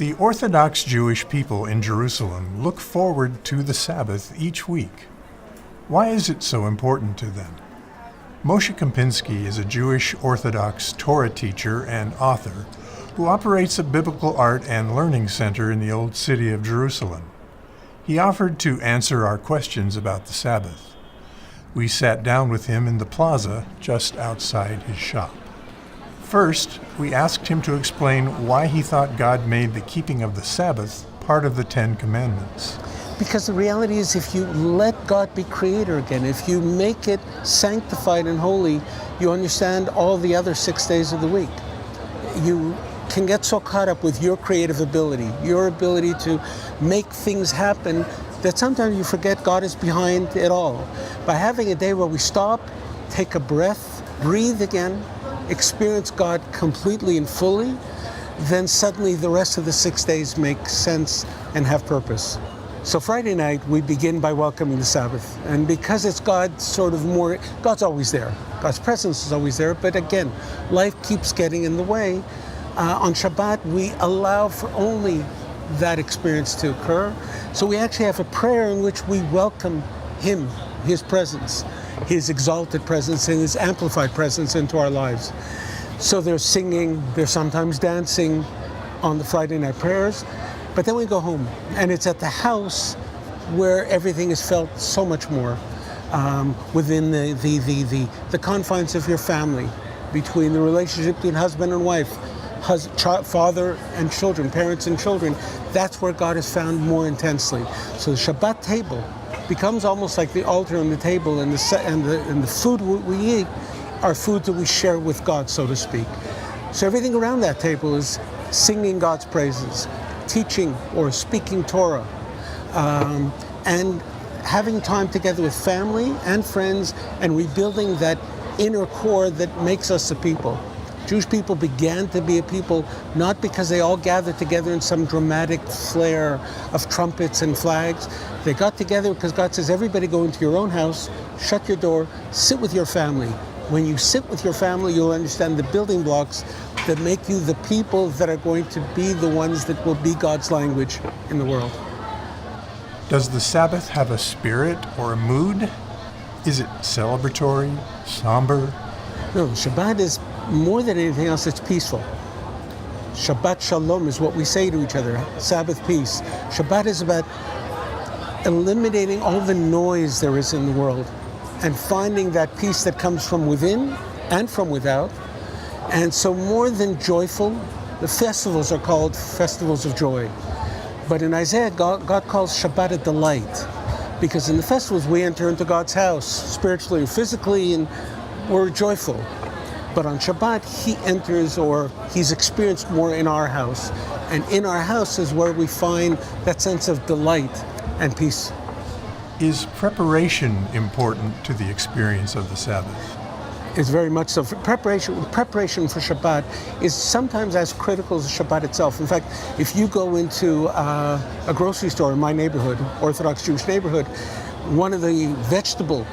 The Orthodox Jewish people in Jerusalem look forward to the Sabbath each week. Why is it so important to them? Moshe Kempinski is a Jewish Orthodox Torah teacher and author who operates a biblical art and learning center in the Old City of Jerusalem. He offered to answer our questions about the Sabbath. We sat down with him in the plaza just outside his shop. First, we asked him to explain why he thought God made the keeping of the Sabbath part of the Ten Commandments. Because the reality is, if you let God be creator again, if you make it sanctified and holy, you understand all the other 6 days of the week. You can get so caught up with your creative ability, your ability to make things happen, that sometimes you forget God is behind it all. By having a day where we stop, take a breath, breathe again, experience God completely and fully, then suddenly the rest of the 6 days make sense and have purpose. So Friday night, we begin by welcoming the Sabbath. And because it's God's always there. God's presence is always there. But again, life keeps getting in the way. On Shabbat, we allow for only that experience to occur. So we actually have a prayer in which we welcome Him, His presence, His exalted presence and His amplified presence into our lives. So there's singing, there's sometimes dancing on the Friday night prayers, but then we go home, and it's at the house where everything is felt so much more within the confines of your family, between the relationship between husband and wife, father and children, parents and children. That's where God is found more intensely. So the Shabbat table becomes almost like the altar and the table, and the food we eat are foods that we share with God, so to speak. So everything around that table is singing God's praises, teaching or speaking Torah, and having time together with family and friends, and rebuilding that inner core that makes us a people. Jewish people began to be a people not because they all gathered together in some dramatic flare of trumpets and flags. They got together because God says, everybody go into your own house, shut your door, sit with your family. When you sit with your family, you'll understand the building blocks that make you the people that are going to be the ones that will be God's language in the world. Does the Sabbath have a spirit or a mood? Is it celebratory, somber? No, Shabbat is more than anything else, it's peaceful. Shabbat Shalom is what we say to each other, Sabbath peace. Shabbat is about eliminating all the noise there is in the world and finding that peace that comes from within and from without. And so more than joyful, the festivals are called festivals of joy. But in Isaiah, God calls Shabbat a delight, because in the festivals we enter into God's house spiritually or physically, and we're joyful. But on Shabbat, He enters, or He's experienced more in our house. And in our house is where we find that sense of delight and peace. Is preparation important to the experience of the Sabbath? It's very much so. Preparation for Shabbat is sometimes as critical as Shabbat itself. In fact, if you go into a grocery store in my neighborhood, Orthodox Jewish neighborhood, one of the vegetable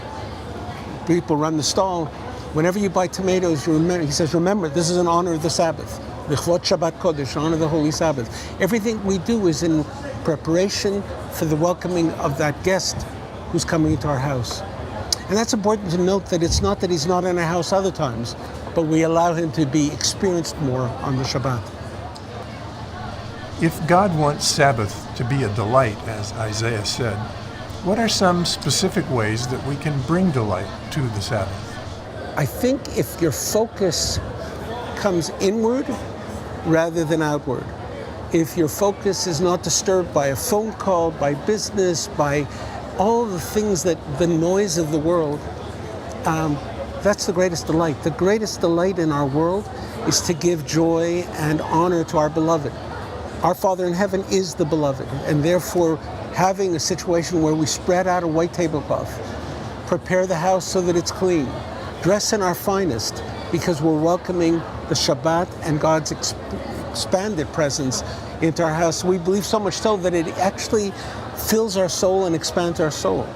people run the stall. Whenever you buy tomatoes, he says, remember, this is in honor of the Sabbath. L'chvot Shabbat Kodesh, in honor of the Holy Sabbath. Everything we do is in preparation for the welcoming of that guest who's coming into our house. And that's important to note, that it's not that he's not in our house other times, but we allow him to be experienced more on the Shabbat. If God wants Sabbath to be a delight, as Isaiah said, what are some specific ways that we can bring delight to the Sabbath? I think if your focus comes inward rather than outward, if your focus is not disturbed by a phone call, by business, by all the things that the noise of the world, that's the greatest delight. The greatest delight in our world is to give joy and honor to our beloved. Our Father in heaven is the beloved, and therefore having a situation where we spread out a white tablecloth, prepare the house so that it's clean, dress in our finest, because we're welcoming the Shabbat and God's expanded presence into our house. We believe so much so that it actually fills our soul and expands our soul.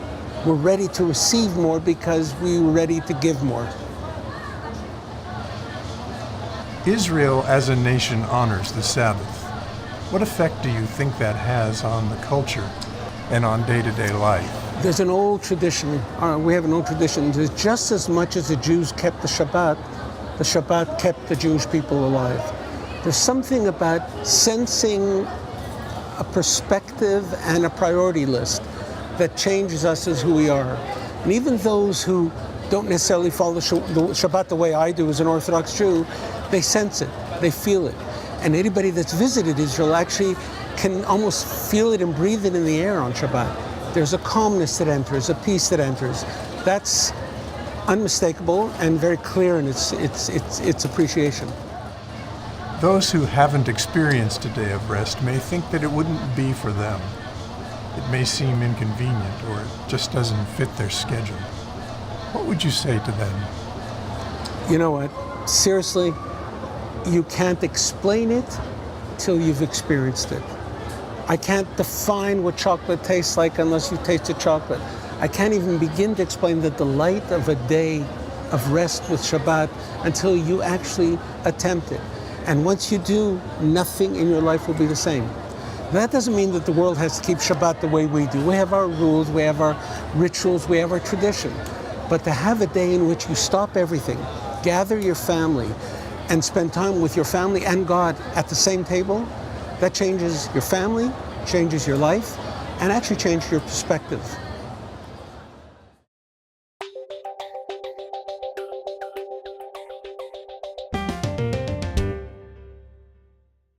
We're ready to receive more because we're ready to give more. Israel as a nation honors the Sabbath. What effect do you think that has on the culture and on day-to-day life? There's an old tradition, we have an old tradition, that just as much as the Jews kept the Shabbat kept the Jewish people alive. There's something about sensing a perspective and a priority list that changes us as who we are. And even those who don't necessarily follow the Shabbat the way I do as an Orthodox Jew, they sense it, they feel it. And anybody that's visited Israel actually can almost feel it and breathe it in the air on Shabbat. There's a calmness that enters, a peace that enters. That's unmistakable and very clear in its appreciation. Those who haven't experienced a day of rest may think that it wouldn't be for them. It may seem inconvenient or it just doesn't fit their schedule. What would you say to them? You know what? Seriously, you can't explain it till you've experienced it. I can't define what chocolate tastes like unless you've tasted chocolate. I can't even begin to explain the delight of a day of rest with Shabbat until you actually attempt it. And once you do, nothing in your life will be the same. That doesn't mean that the world has to keep Shabbat the way we do. We have our rules, we have our rituals, we have our tradition. But to have a day in which you stop everything, gather your family, and spend time with your family and God at the same table, that changes your family, changes your life, and actually changes your perspective.